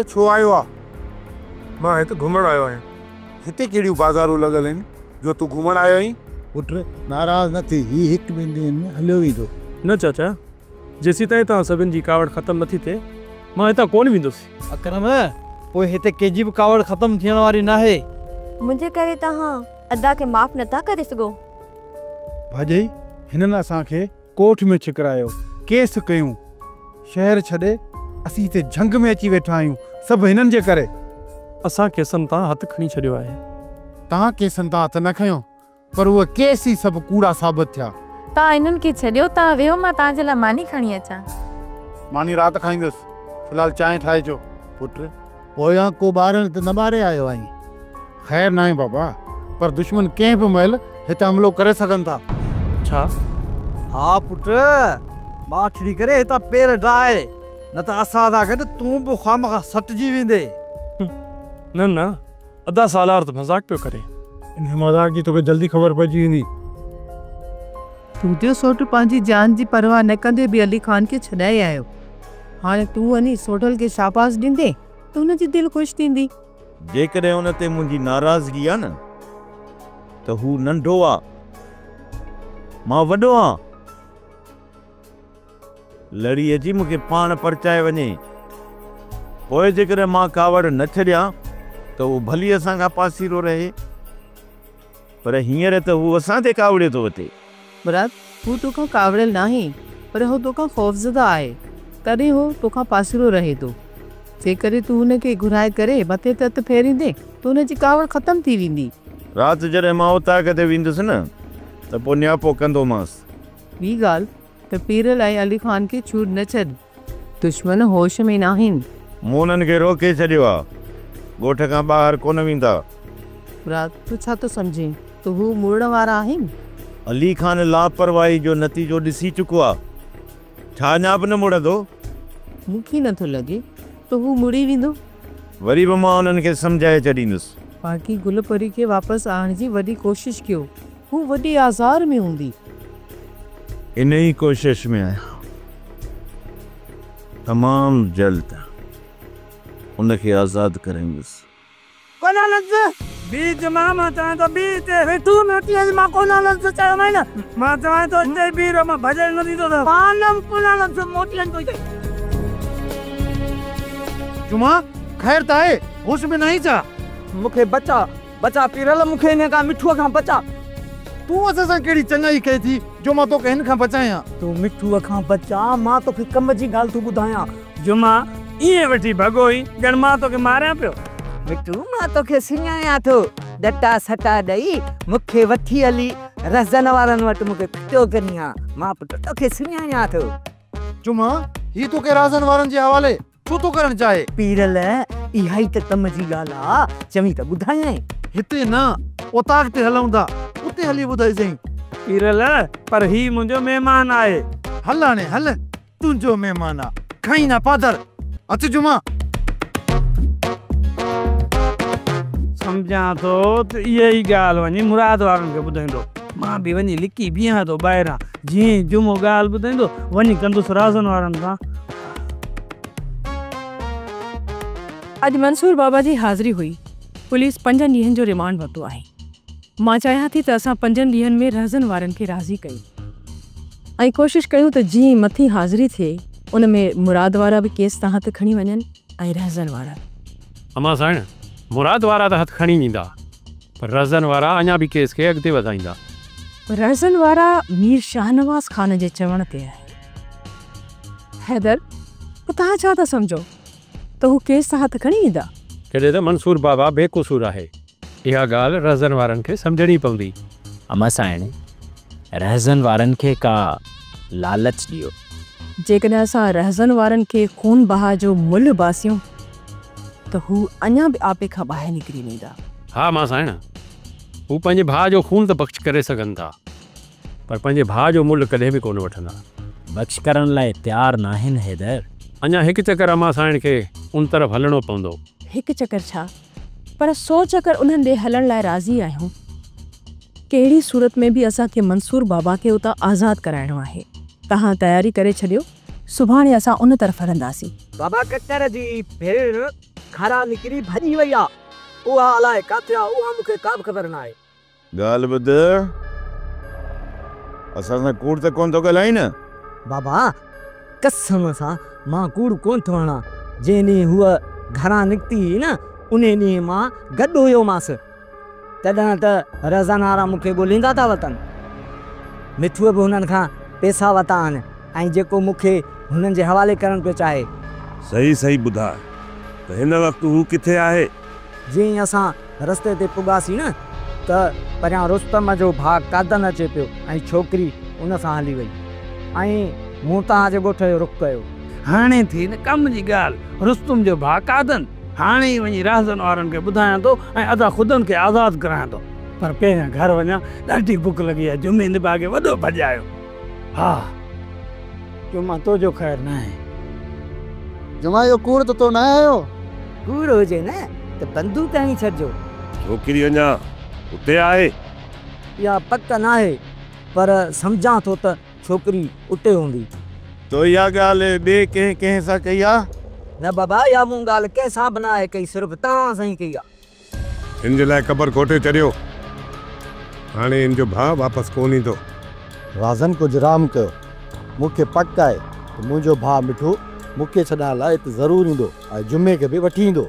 हिते छो आयो आहे? मां हिते घुमण आयो आहियां। हिते कहिड़ियूं बाज़ारूं लॻल आहिनि जो तूं घुमण आयो आहीं? पुट नाराज़ न थी, ही हिकु ॿिनि ॾींहंनि में हलियो वेंदो। न चाचा, जेसीं ताईं तव्हां सभिनि जी कावड़ ख़तमु नथी थिए मां हितां कोन वेंदुसि। अकरम पोइ हिते कंहिंजी बि कावड़ ख़तमु थियण वारी न आहे। मुंहिंजे करे तव्हां अदा खे माफ़ नथा करे सघो? भाॼई हिननि असांखे कोर्ट में छिकरायो, केस कयूं, शहर छॾे असीं हिते झंग में अची वेठा आहियूं, सभु हिननि जे करे। असां केसनि तां हथु खणी छॾियो आहे। तव्हां केसनि तां हथु न खयो, पर उहे केस ई सभु कूड़ा साबित थिया। तव्हां इन्हनि खे छॾियो, तव्हां वेहो, मां तव्हांजे लाइ मानी खणी अचां। मानी राति खाईंदुसि, फ़िलहाल चांहि ठाहे अचो। पुट पोयां को ॿारनि त न ॿारे आयो आहीं। ख़ैर न आहे बाबा, पर दुश्मन कंहिं बि महिल हिते हमलो करे सघनि था। छा? हा पुट, मां छिड़ी करे हितां पेर डाए, न त असां सां गॾु तूं बि खामखा सटिजी वेंदे। न न, अदा सालार त मज़ाक पियो करे। इन मज़ाक जी तोखे जल्दी ख़बर पइजी वेंदी। तूं जो सोट पंहिंजी जान जी परवाह न कंदे बि अली ख़ान खे छॾाए आयो। हाणे तूं वञी सोटल खे शाबाश ॾींदे त हुनजी दिलि ख़ुशि थींदी। जेकॾहिं हुन ते मुंहिंजी नाराज़गी आहे न, त हू नंढो आहे, मां वॾो आहियां। लड़ी अची मूंखे पाण परचाए वञे, पोइ जेकॾहिं मां कावड़ न छॾियां त उहो भली असां खां पासीरो रहे, पर हींअर त हू असां ते कावड़े थो वठे। मुराद, हू तोखां कावड़ियल नाहे, पर हू तोखां ख़ौफ़ज़दा आहे, तॾहिं हू तोखां पासीरो रहे थो। जेकॾहिं तूं हुनखे घुराए करे मथे ते हथु फेरींदे त हुनजी कावड़ ख़तमु थी वेंदी। राति जॾहिं मां उताक ते वेंदुसि न, त पोइ नियापो कंदोमांसि। ॿी ॻाल्हि त पीरल ऐं अली ख़ान खे छूट न छॾ, दुश्मन होश में न आहिनि। मूं उन्हनि खे रोके छॾियो आहे, ॻोठ खां ॿाहिरि कोन वेंदा। मुराद, तूं छा थो सम्झे त हू मुड़ण वारा आहिनि? अली ख़ान लापरवाही जो नतीजो ॾिसी चुको आहे, छा अञा बि न मुड़ंदो? मूंखे नथो लॻे त हू मुड़ी वेंदो। वरी बि मां उन्हनि खे सम्झाए छॾींदुसि। बाक़ी गुल परी खे वापसि आणण जी वॾी कोशिश कयो, हू वॾी आज़ार में हूंदी। इन ई कोशिश में आहियां, तमामु जल्द उनखे आज़ाद करेंदुसि। कोना लॻ बीच मां चाहे तो बीच रे तू मोटी मां कोना लॻ चाहे न मां चाहे तो ते बीर मां भजन नदी तो पानम कोना लॻ मोटी तो दे। जुमा खैर त आहे, होश में नहीं जा। मूंखे बचा बचा पीरल, मूंखे इन खां मिठूअ खां बचा। तूं असां सां कहिड़ी चङाई कई थी जो मां तोखे हिन खां बचायां? तूं मिठूअ खां बचा, मां तोखे कम जी ॻाल्हि तूं ॿुधायां। जुमा ईअं वठी भॻोई ॼण मां तोखे मारियां पियो। मिठू, मां तोखे सुञायां थो, डटा सटा ॾेई मूंखे वठी हली रज़न वारनि वटि मूंखे फिटो करी आहे। मां पुट तोखे सुञायां थो। जुमा, ही तोखे राज़न वारनि जे हवाले छो थो करणु चाहे? पीरल, इहा ई त कम जी ॻाल्हि आहे, चवीं त ॿुधायां। हिते न, उताक ते हलूं था, उते हली ॿुधाइजांइ। पीरल, पर ही मुंहिंजो महिमान आहे। हल हाणे हल, तुंहिंजो महिमान आहे, खई ना पादर। अच जुमा। सम्झां थो त इहा ई ॻाल्हि वञी मुराद वारनि खे ॿुधाईंदो, मां बि वञी लिकी बीहां थो ॿाहिरां। जीअं जुमो ॻाल्हि ॿुधाईंदो वञी कंदुसि राज़न वारनि सां। अॼु मंसूर बाबा जी हाज़िरी हुई। पुलिस 5 ॾींहंनि जो रिमांड वरितो आहे। मां चाहियां थी त असां 5 ॾींहंनि में रहज़न वारनि खे राज़ी कयूं ऐं कोशिशि कयूं त जीअं मथी हाज़िरी थिए उन में मुराद वारा बि केस तां हथु खणी वञनि ऐं रहज़न वारा। अमा साईं, मुराद वारा त हथु खणी ईंदा, पर रहज़न वारा अञा बि केस खे अॻिते वधाईंदा। रहज़न वारा मीर शाहनवाज़ ख़ान जे चवण ते आहे। हैदर, तव्हां छा था सम्झो त हू केस तां हथु खणी ईंदा? कॾहिं त मंसूर बाबा बेक़सूर आहे, इहा ॻाल्हि रहज़न वारनि खे सम्झणी पवंदी। अमा साईं, रहज़न वारनि खे का लालच ॾियो। जेकॾहिं असां रहज़न वारनि खे खून बहा जो मुल्ह बासियूं त हू अञा बि आपे खां ॿाहिरि निकिरी वेंदा। हा मां साईं, हू पंहिंजे भाउ जो खून त बख़्श करे सघनि था, पर पंहिंजे भाउ जो मुल्ह कॾहिं बि कोन वठंदा। बख़्श करण लाइ तयारु न आहिनि हैदर। अञा हिकु चकर अमा साईं खे उन तरफ़ हलणो पवंदो। हिकु चकर छा, पर 100 चकर उन्हनि ॾे हलण लाइ राज़ी आहियूं। कहिड़ी सूरत में बि असांखे मंसूर बाबा खे उतां आज़ादु कराइणो आहे। तव्हां तयारी करे छॾियो, सुभाणे असां उन तरफ़ हलंदासीं। बाबा कचर जी भेण घरां निकिरी भॼी वई आहे। उहा अलाए किथे आहे, उहा मूंखे का बि ख़बर न आहे। ॻाल्हि ॿुध, असां सां कूड़ त कोन थो ॻाल्हाई न? बाबा कसम सां मां कूड़ कोन थो हणां। जंहिं ॾींहुं हूअ घरां निकिती हुई न, उन ॾींहुं मां गॾु हुयोमांसि। तॾहिं त रज़न वारा मूंखे ॻोल्हींदा था वतनि। मिठूअ बि हुननि खां पैसा वरिता आहिनि ऐं जेको मूंखे हुननि जे हवाले करणु पियो चाहे। सही सही ॿुधा त हिन वक़्तु हू किथे आहे? जीअं असां रस्ते ते पुॻासीं न त परियां रुस्तम जो भाउ कादन अचे पियो ऐं छोकिरी उन सां हली वई ऐं मूं तव्हांजे ॻोठ जो रुख़ कयो। हाणे थी न कम जी ॻाल्हि, रुस्तम जो भाउ कादन हाणे ई वञी राज़न वारनि खे ॿुधायां थो ऐं अदा ख़ुदनि खे आज़ादु करायां थो। पर पहिरियां घर वञा, ॾाढी बुख लॻी आहे। जुमे निभागे वॾो भॼायो। हा जुमा तुंहिंजो ख़ैरु न आहे। जुमा जो कूड़ त तो न आयो? कूड़ हुजे न त बंदूक हणी छॾिजो। छोकिरी अञा उते आहे? इहा पक न आहे, पर सम्झां थो त छोकिरी उते हूंदी। तो इहा ॻाल्हि ॿिए कंहिं सां कई आहे? न बाबा, इहा मूं ॻाल्हि कंहिंसां बि न आहे कई, सिर्फ़ु तव्हां सां ई कई आहे। हिन जे लाइ क़बर कोठे चढ़ियो। हाणे हिन जो भाउ वापसि कोन ईंदो। राज़न कुझु राम कयो। मूंखे पक आहे त मुंहिंजो भाउ मिठू मूंखे छॾण लाइ हिते ज़रूरु ईंदो ऐं जुमे खे बि वठी ईंदो।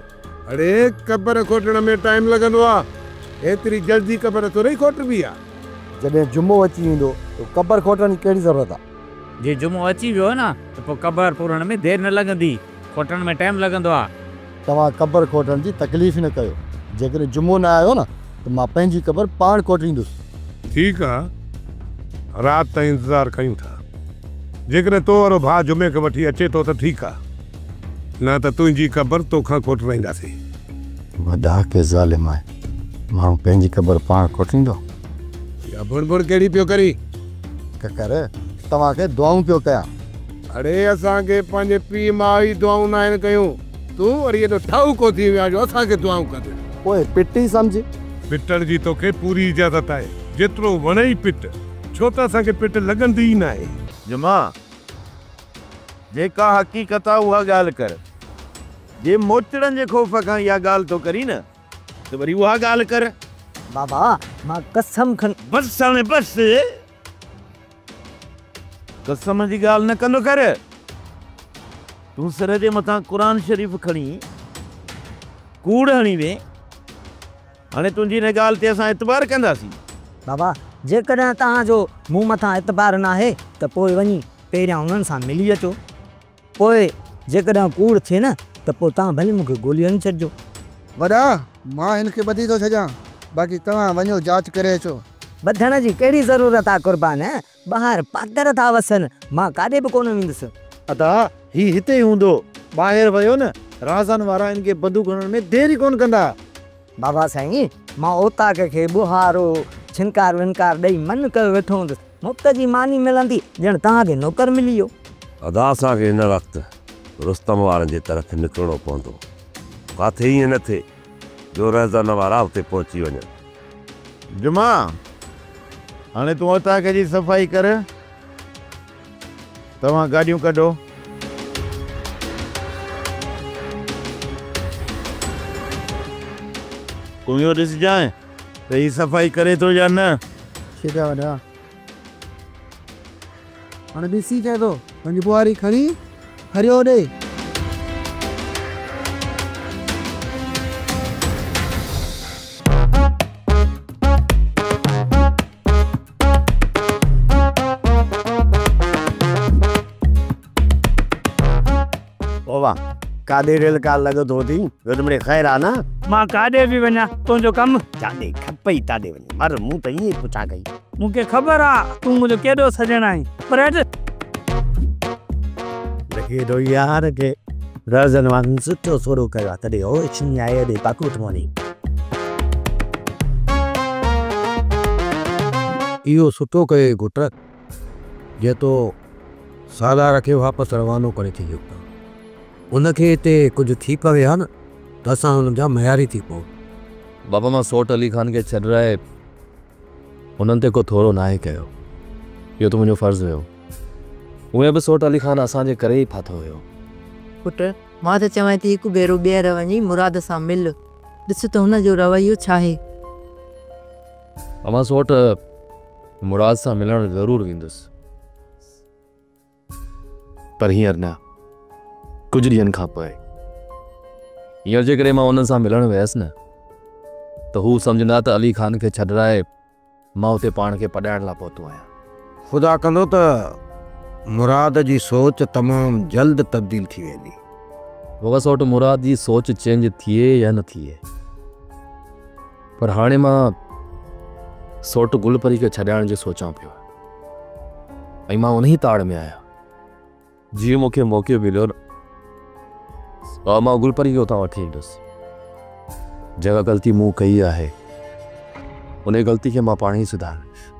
अरे क़बर खोटण में टाइम लॻंदो आहे। एतिरी जल्दी क़बर थोरी खोटबी आहे। जॾहिं जुमो अची वेंदो त क़बर खोटण जी कहिड़ी ज़रूरत आहे? जे जुमो अची वियो न त पोइ क़बर पूरण में देरि न लॻंदी, खोटण में टाइम लॻंदो आहे। तव्हां क़बर खोटण जी तकलीफ़ न कयो। जेकॾहिं जुमो न आयो न त मां पंहिंजी क़बर पाण खोटींदुसि। ठीकु आहे, राति ताईं इंतज़ारु कयूं था। जेकॾहिं तो वारो भाउ जुमे खे वठी अचे थो त ठीकु आहे, न त तुंहिंजी क़बर तोखां खोटवाईंदासीं। वॾा के ज़ालिम आहे, माण्हू पंहिंजी क़बर पाण खोटींदो। या बुड़बुड़ कहिड़ी पियो करी? ककर तव्हांखे दुआऊं पियो कयां। अड़े असांखे पंहिंजे पीउ माउ ई दुआऊं न आहिनि कयूं। तूं वरी एॾो ठाउको थी विया जो असांखे दुआऊं कनि। पोइ पिटी सम्झ। पिटण जी तोखे पूरी इजाज़त आहे। जेतिरो वणे ई पिट, छो त असांखे पिट लॻंदी ई न आहे। जुमा, जेका हक़ीक़त आहे उहा ॻाल्हि कर। जे मोचड़नि जे ख़ौफ़ खां इहा ॻाल्हि तो करी न त वरी उहा ॻाल्हि कर। बाबा मां कसम खन। बस हाणे बस, कसम जी ॻाल्हि न कंदो कर। तूं सर जे मथां क़ुर शरीफ़ खणी कूड़ हणी वे। हाणे तुंहिंजी हिन ॻाल्हि ते असां एतबार कंदासीं? बाबा जेकॾहिं तव्हांजो मूं मथां एतबार न आहे त पोइ वञी पहिरियां उन्हनि सां मिली अचो। पोइ जेकॾहिं कूड़ थिए न त पोइ तव्हां भले मूंखे गोली हणी छॾिजो। वॾा मां हिनखे ॿधी थो छॾियां, बाक़ी तव्हां वञो जांच करे अचो। ॿधण जी कहिड़ी ज़रूरत आहे कुर्बान? ॿाहिरि पादर था वसनि, मां काॾे बि कोन वेंदुसि। अदा ही हिते ई हूंदो, ॿाहिरि वियो न। राज़न वारा हिनखे बंदूक हणण में देरी कोन कंदा। बाबा साईं, मां ओताक खे बुहारो छिनकार विनकार ॾेई मन कयो वेठो हूंदुसि। मुफ़्त जी मानी मिलंदी ॼण तव्हांखे नौकर मिली वियो। अदा असांखे हिन वक़्तु रुस्तम वारनि जी तरफ़ निकिरणो पवंदो। किथे ईअं न थिए जो रज़न वारा उते पहुची वञनि। जुमा, हाणे तूं ओताक जी सफ़ाई कर। तव्हां गाॾियूं कढो। तूं इहो ॾिसजांइ त हीअ सफ़ाई करे थो या न। ठीकु आहे वॾा। हाणे ॾिसी चए थो पंहिंजी बुआरी खणी हरियो ॾे। काॾे रेल कार लॻो थो थी, मिड़े ख़ैर आहे न? मां काॾे बि वञा, तुंहिंजो कमु जाॾे खपई ताॾे वञे। पर मूं त ईअं पुछां कई। मूंखे ख़बर आहे तूं मुंहिंजो केॾो सॼणु आहीं, पर लॻे थो यार के रज़न वारनि सुठो सोरो कयो आहे, तॾहिं होश न आहे हेॾे पाकुत वञी। इहो सुठो कयो घुट, जे तो सालार खे वापसि रवानो करे थी वियो। उनखे हिते कुझु थी पवे हा न त असां हुन जा मयारी थी पऊं। बाबा मां सोट अली ख़ान खे छॾाए उन्हनि ते को थोरो न आहे कयो। इहो त मुंहिंजो फ़र्ज़ु हुयो। उहे बि सोट अली ख़ान असांजे करे ई फाथो हुयो। पुट मां त चवां थी हिकु भेरो ॿीहर वञी मुराद सां मिल, ॾिस त हुन जो रवैयो छा आहे। अमां सोट मुराद सां मिलण ज़रूरु वेंदुसि, पर हींअर न, कुझु ॾींहंनि खां पोइ। हींअर जेकॾहिं मां हुननि सां मिलण वियसि न त हू सम्झंदा त अली ख़ान खे छॾाए मां हुते पाण खे पढ़ाइण लाइ पहुतो आहियां। ख़ुदा कंदो त मुराद जी सोच तमामु जल्द तब्दील थी वेंदी। वगा सोट मुराद जी सोच चेंज थिए या न थिए, पर हाणे मां सोट गुलपरी खे छॾाइण जी सोचां पियो ऐं मां उन ई ताड़ में आहियां। जीअं मूंखे मौक़ो मिलियो न मां गुलपरी खे उतां वठी ईंदुसि। जेका ग़लती मूं कई आहे उन ग़लती खे मां पाण ई सुधारींदुसि।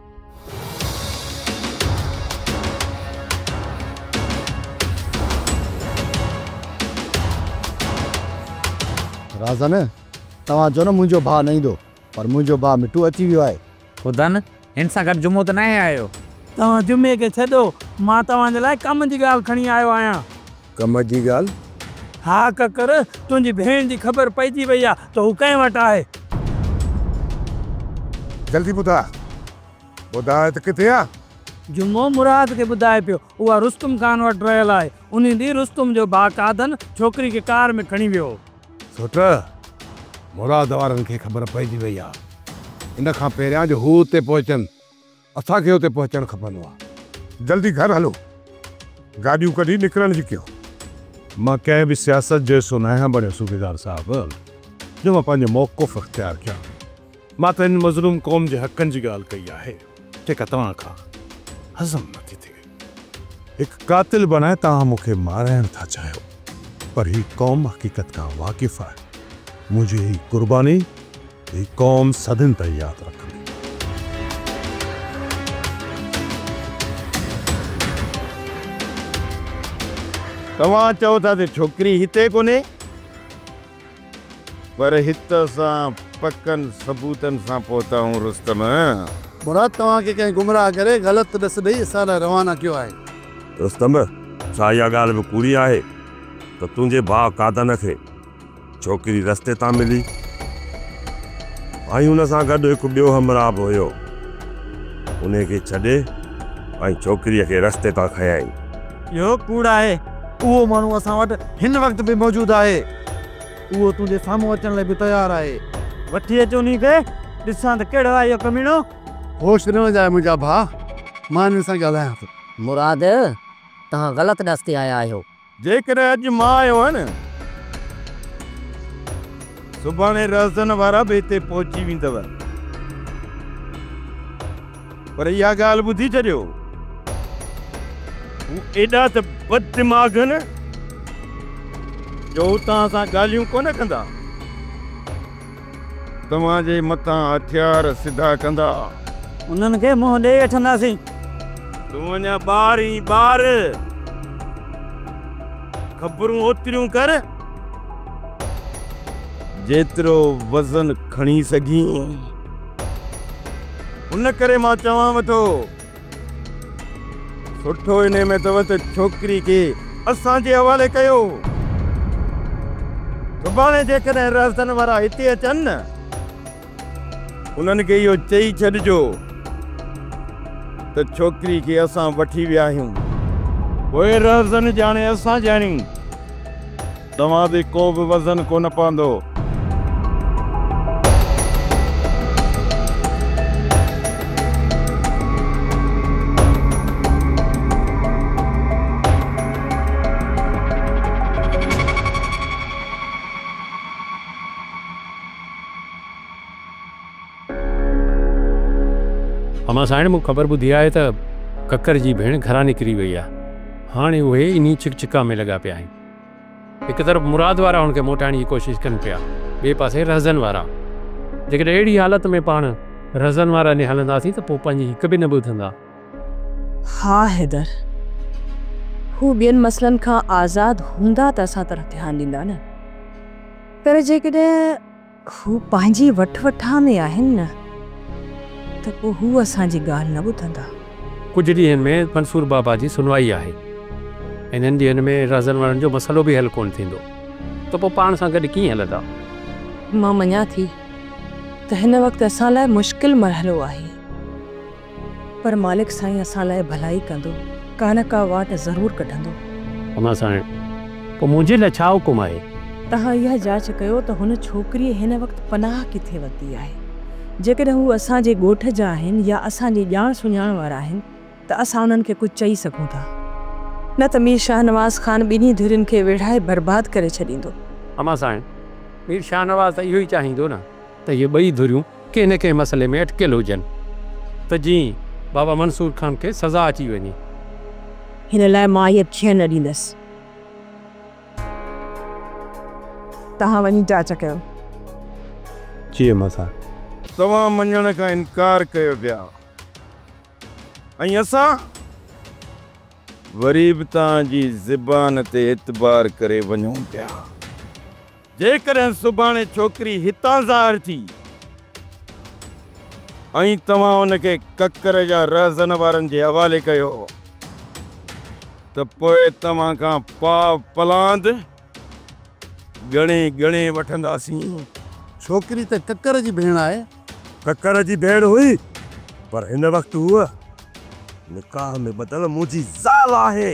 राज़न तव्हां जो न मुंहिंजो भाउ न ईंदो, पर मुंहिंजो भाउ मिठू अची वियो आहे। ख़ुदा न हिन सां गॾु जुमो त न आहे आयो। तव्हां जुमे खे छॾो, मां तव्हांजे लाइ कम जी ॻाल्हि खणी आयो आहियां। कम जी ॻाल्हि? हा ककर, तुंहिंजी भेण जी ख़बर पइजी वई आहे त हू कंहिं वटि आहे। जल्दी ॿुधा त किथे आहे? जुमो मुराद खे ॿुधाए पियो उहा रुस्तुम खान वटि रहियल आहे। उन ॾींहुं रुस्तुम जो भाउ कादन छोकिरी खे कार में खणी वियो। सोट मुराद वारनि खे ख़बर पइजी वई आहे। इन खां पहिरियां जो हू उते पहुचनि, असांखे उते पहुचणु खपंदो आहे। जल्दी घर हलो, गाॾियूं कढी निकिरण जी कयो। मां कंहिं बि सियासत जो हिसो न आहियां बणियो सूबेदार साहिबु, जो मां पंहिंजो मौक़ुफ़ इख़्तियार कयां। मां त इन मज़लूम क़ौम जे हक़नि जी ॻाल्हि कई आहे, जेका तव्हां खां हज़म नथी थिए। हिकु क़ातिल बणाए तव्हां मूंखे माराइण था चाहियो, पर ही क़ौम हक़ीक़त खां वाक़िफ़ आहे। मुंहिंजी ही क़ुर्बानी ही क़ौम सदिन ताईं यादि रखंदी। तव्हां चओ था त छोकिरी हिते कोन्हे, पर हित सां पकनि सबूतनि सां पहुता हूं रुस्तम। मुराद तव्हांखे कंहिं गुमराह करे ग़लति ॾिस ॾेई असां लाइ रवाना कयो आहे। रुस्तम, छा इहा ॻाल्हि बि पूरी आहे त तुंहिंजे भाउ कादन खे छोकिरी रस्ते तां मिली ऐं हुन सां गॾु हिकु ॿियो हमराह बि हुयो? उन खे छॾे ऐं छोकिरीअ खे रस्ते तां खयाई। इहो कूड़ आहे। उहो माण्हू असां वटि हिन वक़्तु बि मौजूदु आहे। उहो तुंहिंजे साम्हूं अचण लाइ बि तयारु आहे। वठी अचो उन खे, ॾिसां त कहिड़ो आहे इहो कमीणो। होश न वञाए मुंहिंजा भाउ, मां हिन सां ॻाल्हायां थो। मुराद तव्हां ग़लति रस्ते आया आहियो। जेकॾहिं अॼु मां आयो आहियां न, सुभाणे राज़न वारा बि हिते पहुची वेंदव। पर इहा ॻाल्हि ॿुधी छॾियो, हू एॾा त बददिमाग़ न जो तव्हां सां ॻाल्हियूं कोन कंदा, तव्हांजे मथां हथियार सिधा कंदा। उन्हनि खे मुंहुं ॾेई वठंदासीं। तूं अञा ॿार ई ॿार, ख़बरूं ओतिरियूं कर जेतिरो वज़न खणी सघीं। उन करे मां चवांव थो, सुठो इन में अथव त छोकिरी खे असांजे हवाले कयो। सुभाणे जेकॾहिं राज़न वारा हिते अचनि न, उन्हनि खे इहो चई छॾिजो त छोकिरी खे असां वठी विया आहियूं। पोइ राज़न ॼाणे असां ॼाणियूं, तव्हां ते को बि वज़न कोन पवंदो। अमां साईं मूंखे ख़बर ॿुधी आहे त ककर जी भेण घरां निकिरी वई आहे। हाणे उहे इन चिकचिका में लॻा पिया आहिनि। हिकु तरफ़ मुराद वारा हुनखे मोटाइण जी कोशिशि कनि पिया, ॿिए पासे रज़न वारा। जेकॾहिं अहिड़ी हालत में पाण रज़न वारा ॾे हलंदासीं त पोइ पंहिंजी हिकु बि न ॿुधंदा। हा हैदर, हू ॿियनि मसइलनि खां आज़ादु हूंदा त असां तरफ़ ध्यानु ॾींदा न, पर जेकॾहिं हू पंहिंजी वठि में आहिनि न त पोइ हू असांजी ॻाल्हि न ॿुधंदा। कुझु ॾींहंनि में मंसूर बाबा जी सुनवाई आहे इन्हनि ॾींहंनि में रज़न वारनि जो मसइलो बि हल कोन थींदो त पोइ पाण सां गॾु कीअं हलंदा? मां मञा थी त हिन वक़्तु असां लाइ मुश्किल मरहलो आहे, पर मालिक साईं असां लाइ भलाई कंदो, का न का वाट ज़रूर कढंदो। अमा साईं, पोइ मुंहिंजे लाइ छा हुकुम आहे? तव्हां इहा जांच कयो त हुन छोकिरीअ हिन वक़्तु पनाह किथे वरिती आहे। जेकॾहिं हू असांजे ॻोठ जा आहिनि या असांजी ॼाण सुञाण वारा आहिनि त असां उन्हनि खे कुझु चई सघूं था, न त मीर शाहनवाज़ ख़ान ॿिन्ही धुरियुनि खे विढ़ाए बर्बाद करे छॾींदो। अमा साईं, मीर शाहनवाज़ त इहो ई चाहींदो न त इहे ॿई धुरियूं कंहिं न कंहिं मसइले में अटकियल हुजनि त जीअं बाबा मंसूर ख़ान खे सज़ा अची वञे। हिन लाइ मां इहे थियण न ॾींदसि। तव्हां वञी जांच कयो। जी अमा साहब। तव्हां मञण खां इनकार कयो पिया ऐं असां वरी बि तव्हांजी ज़बान ते एतबार करे वञूं पिया। जेकॾहिं सुभाणे छोकिरी हितां ज़ाहिर थी ऐं तव्हां उनखे ककर जा रहज़न वारनि जे हवाले कयो त पोइ तव्हां खां पाव पलांद गणे गणे वठंदासीं। छोकिरी त ककर जी भेण आहे। ककर जी भेण हुई, पर हिन वक़्तु हूअ निकाह में बदल मुंहिंजी ज़ाल आहे।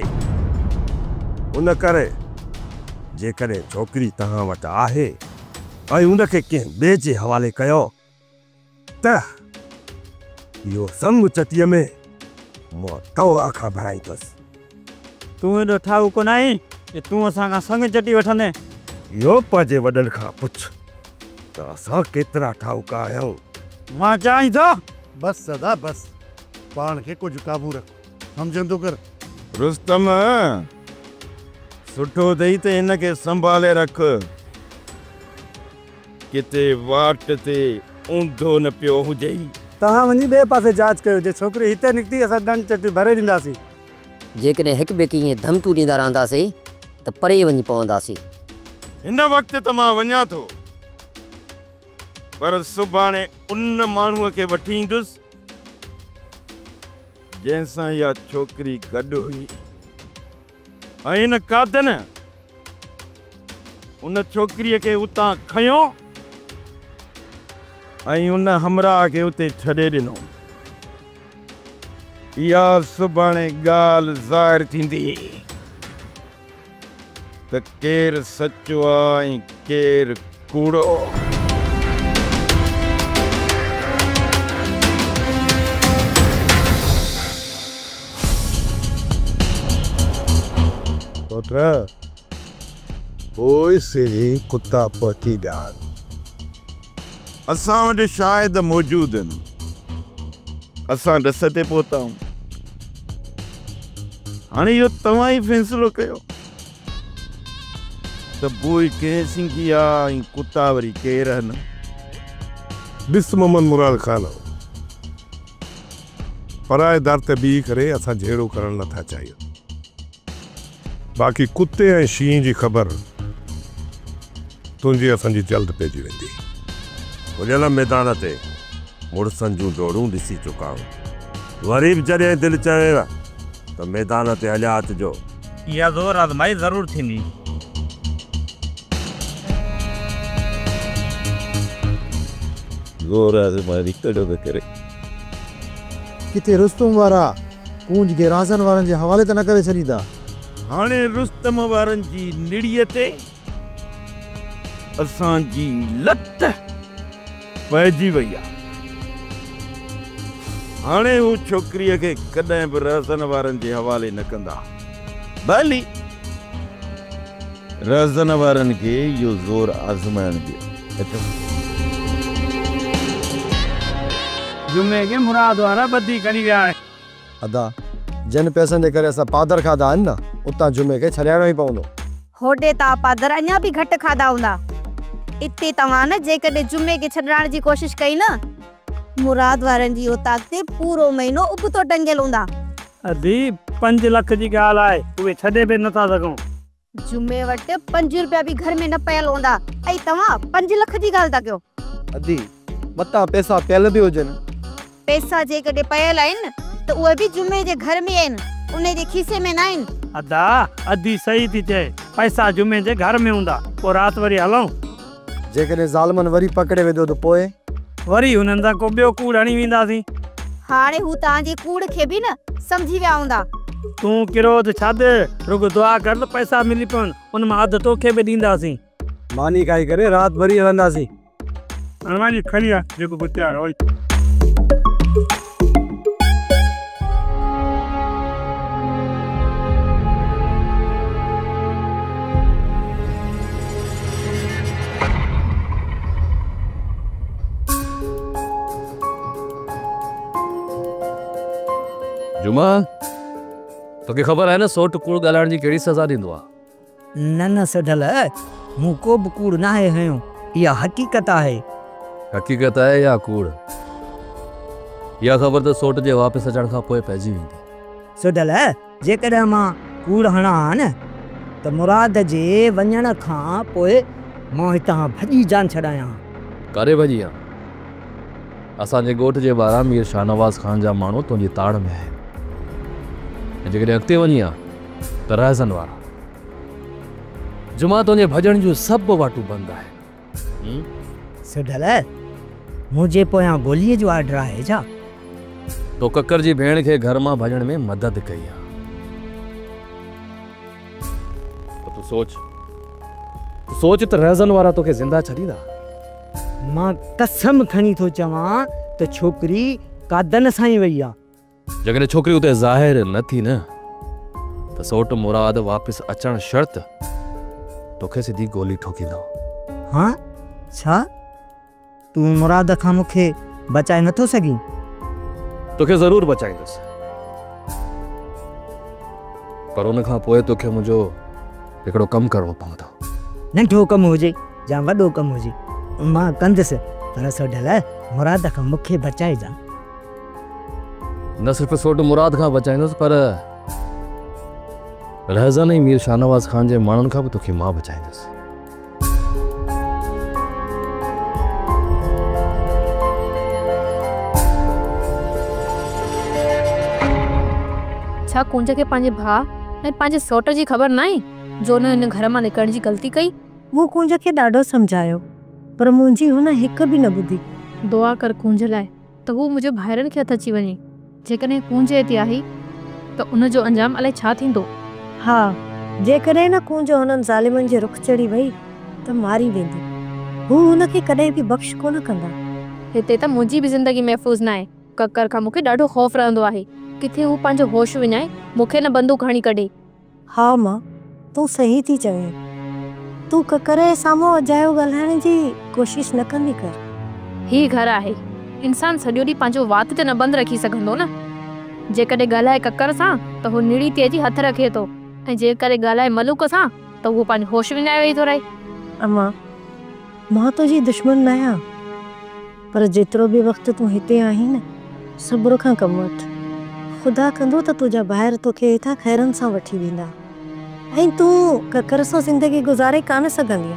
उन करे जेकॾहिं छोकिरी तव्हां वटि आहे ऐं उनखे कंहिं ॿिए जे हवाले कयो त इहो संग चटीअ में मां तव्हां खां भराईंदुसि। तूं एॾो ठाऊ कोन आहीं कि तूं असां खां संग चटी वठंदे? इहो पंहिंजे वॾनि खां पुछ त असां केतिरा ठाऊका आहियूं। मां चाहिं थो बस सदा बस, पाण खे कुझु काबू रख, सम्झंदो कर। रुस्तम, सुठो अथई त हिनखे संभाले रख, किथे वाट ते ऊंधो न पियो हुजे। तव्हां वञी ॿिए पासे जांच कयो, जे छोकिरी हिते निकिती असां ॾंड चटी भरे ॾींदासीं। जेकॾहिं हिकु ॿिए खे ईअं धमकियूं ॾींदा रहंदासीं त परे वञी पवंदासीं। हिन वक़्तु त मां वञा थो, पर सुभाणे उन माण्हूअ खे वठी ईंदुसि जंहिंसां इहा छोकिरी गॾु हुई ऐं हिन कादन उन छोकिरीअ खे उतां खयो ऐं उन हमराह खे उते छॾे ॾिनो। इहा सुभाणे ॻाल्हि ज़ाहिर थींदी त केरु सचो आहे ऐं केरु कूड़ो। कुत्ता पहुची ॾिया। असां वटि शायद मौजूद आहिनि, असां ॾस ते पहुता आहियूं। हाणे इहो तव्हां ई फ़ैसिलो कयो त बोई कंहिं सिंगी आहे ऐं कुत्ता वरी केरु आहिनि। ॾिस मोहम्मद मुराद ख़ान, पराए दर ते बीह करे असां जहिड़ो करणु नथा चाहियूं। बाक़ी कुत्ते ऐं शींहं जी ख़बर तुंहिंजी असांजी जल्द पइजी वेंदी। खुलियल मैदान ते मुड़सनि जूं दौड़ूं ॾिसी चुका आहियूं। वरी बि जॾहिं दिलि चवेव त मैदान ते हलिया अचिजो। इहा ज़ोर आज़माई ज़रूर थींदी। ज़ोर आज़माई कॾो त करे किथे रुस्तम वारा कूंज खे राज़न वारनि जे हवाले त न करे छॾींदा। हाणे रुस्तम वारनि जी निड़ीअ ते असांजी लत पइजी वई आहे। हाणे हू छोकिरीअ खे कॾहिं बि राज़न वारनि जे हवाले न कंदा। भली राज़न वारनि खे इहो ज़ोर आज़माइण ॾियो। जुमे के मुराद वारा बदी करी विया आहे। अदा जिन पैसनि जे करे असां पादर खाधा आहिनि न, उतां जुमे खे छॾाइणो ई पवंदो। होॾे तव्हां पादर अञा बि घटि खाधा हूंदा। इते तव्हां न जेकॾहिं जुमे खे छॾाइण जी कोशिश कई न, मुराद वारनि जी औताक ते पूरो महीनो उबतो टंगियल हूंदा। अदी 5 लाख जी ॻाल्हि आहे, उहे छॾे बि नथा सघूं। जुमे वटि 5 रुपया बि घर में न पयल हूंदा ऐं तव्हां 5 लाख जी ॻाल्हि था कयो। अदी मता पैसा पयल बि हुजनि। पैसा जेकॾहिं पयल आहिनि त उहे बि जुमे जे घर में आहिनि, उन जे खीसे में न आहिनि। अदा अधी सही थी चए, पैसा जुमे जे घर में हूंदा, पोइ राति वरी हलूं। जेकॾहिं ज़ालमन वरी पकड़े वेंदो त पोइ वरी हुननि सां को ॿियो कूड़ हणी वेंदासीं। हाणे हू तव्हांजी कूड़ खे बि न सम्झी विया हूंदा। तूं किरोध छा दे, रुगो दुआ कर त पैसा मिली पवनि, उन मां अधु तोखे बि ॾींदासीं। मानी खाई करे राति भरी हलंदासीं। हनुमान जी खणी आ जेको गुत्यार होई। जुमा, तोखे ख़बर आहे न सोट कूड़ ॻाल्हाइण जी कहिड़ी सज़ा ॾींदो आहे? न सडल, मूं को बि कूड़ न आहे हयो, इहा हक़ीक़त आहे। हक़ीक़त आहे या कूड़? इहा ख़बर त सोट जे वापसि अचण खां पोइ पइजी वेंदी। सडल, जेकॾहिं मां कूड़ हणा न त मुराद जे वञण खां पोइ मां हितां भॼी जान छॾायां। कारे भॼी आ? असांजे ॻोठ जे ॿाहिरां मीर शाहनवाज़ खान जा माण्हू तुंहिंजी ताड़ में आहिनि। जेकॾहिं अॻिते वञी आ त रहज़न वारा। जुमा, तुंहिंजे भॼण जूं सभु वाटूं बंदि आहे। सडल, मुंहिंजे पोयां गोलीअ जो आर्डर आहे छा? तो ककर जी भेण खे घर मां भॼण में मदद कई आहे। तूं सोच त रहज़न वारा तोखे ज़िंदा छॾींदा? मां कसम खणी थो चवां त छोकिरी कादन सां ई वई आहे। जेकॾहिं छोकिरी उते ज़ाहिर न थी न त सोट मुराद वापसि अचण शर्त तोखे सिधी गोली ठोकींदो। हाँ छा? तूं मुराद खां मूंखे बचाए नथो सघीं? तोखे ज़रूर बचाईंदुसि, पर उन खां पोइ तोखे मुंहिंजो हिकिड़ो कमु करणो पवंदो। नंढो कमु हुजे या वॾो कमु हुजे मां कंदुसि, पर सडल मुराद खां मूंखे बचाइजां। न सिर्फ़ सोट मुराद खां बचाईंदुसि, पर रहज़न ऐं मीर शाहनवाज़ खान जे माण्हुनि खां बि तोखे मां बचाईंदुसि। छा कुंज खे पंहिंजे भाउ ऐं पंहिंजे सौट जी ख़बर न आहे जो हुन हिन घर मां निकिरण जी ग़लती कई? मूं कुंज खे ॾाढो सम्झायो, पर मुंहिंजी हुन हिकु बि न ॿुधी। दुआ कर कुंज लाइ त हू मुंहिंजे भाइरनि खे हथ अची वञे। जेकॾहिं कुंज हिते आई त उन जो अंजाम अलाए छा थींदो। हा, जेकॾहिं न कुंज हुननि ज़ालिमनि जे रुख चढ़ी वई त मारी वेंदी। हू हुनखे कॾहिं बि बख़्श कोन कंदा। हिते त मुंहिंजी बि ज़िंदगी महफ़ूज़ न आहे। ककर खां मूंखे ॾाढो ख़ौफ़ रहंदो आहे, किथे हू पंहिंजो होश विञाए मूंखे न बंदूक हणी कढे। हा मां, तूं सही थी चवे। तूं ककर जे साम्हूं अजायो ॻाल्हाइण जी कोशिश न कंदी कर। ही घर आहे, इंसान सॼो ॾींहुं पंहिंजो वात ते न बंदि रखी सघंदो न। जेकॾहिं ॻाल्हाए ककर सां त हू निड़ी तेजी हथ रखे थो, ऐं जेकॾहिं ॻाल्हाए मलूक सां त हू पंहिंजो होश विञाए वेही थो रहे। अम्मा, मां तुंहिंजी दुश्मन न आहियां, पर जेतिरो बि वक़्तु तूं हिते आहीं न, सब्र खां कमु वठि। ख़ुदा कंदो त तुंहिंजा ॿाहिरि तोखे हितां ख़ैरनि सां वठी वेंदा, ऐं तूं ककर सां ज़िंदगी गुज़ारे कान सघंदी।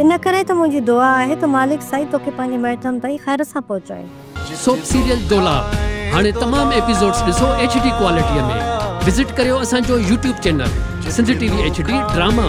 इन करे त मुंहिंजी दुआ आहे त मालिक साईं तोखे पंहिंजे माइटनि ताईं ख़ैर सां पहुचाए। सोप सीरियल डोला हाणे तमाम एपिसोड्स ॾिसो HD क्वालिटीअ में। विज़िट करियो असांजो YouTube channel Sindh TV HD drama.